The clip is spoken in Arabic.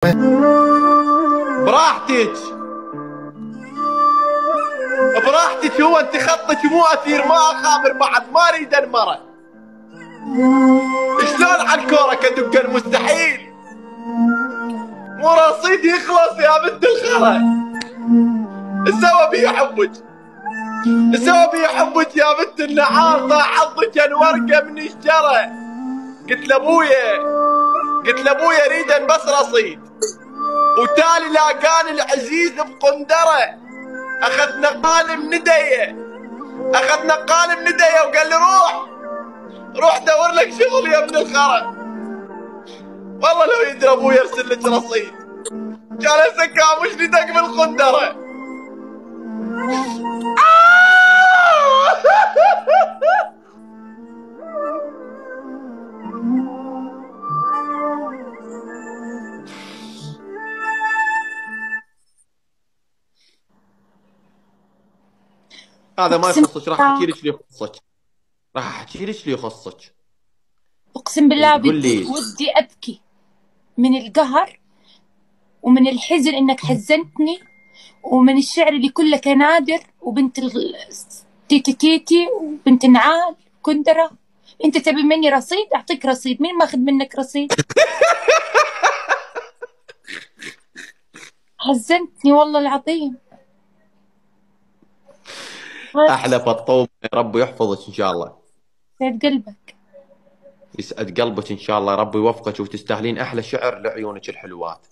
براحتك براحتك، هو انت خطك مو اثير، ما اخابر بعد، ما اريد انمره. شلون على الكوره كدق المستحيل؟ مو رصيد يخلص يا بنت الخرا. السبب هي حبك، السبب هي حبك يا بنت النعار. طاح حظك الورقه من الشجره. قلت لابويا، قلت لابويا اريد بس رصيد، وتالي لاقاني العزيز بقندره. اخذ نقال نديه، اخذ نقال نديه وقال لي روح روح دور لك شغل يا ابن الخرا. والله لو يدري ابوي يرسل لك رصيد كان هسه كامش لي دق بالخندره. هذا ما يخصك، راح احكي لك اللي يخصك، راح احكي لك اللي يخصك. اقسم بالله تقول لي ودي ابكي من القهر ومن الحزن انك حزنتني، ومن الشعر اللي كله كنادر وبنت تيتي تيتي وبنت نعال كندرة. انت تبي مني رصيد؟ اعطيك رصيد. مين ماخذ منك رصيد؟ حزنتني والله العظيم. احلى فطوم، يا رب يحفظك ان شاء الله. يسعد قلبك. يسعد قلبك ان شاء الله، ربي يوفقك وتستاهلين احلى شعر لعيونك الحلوات.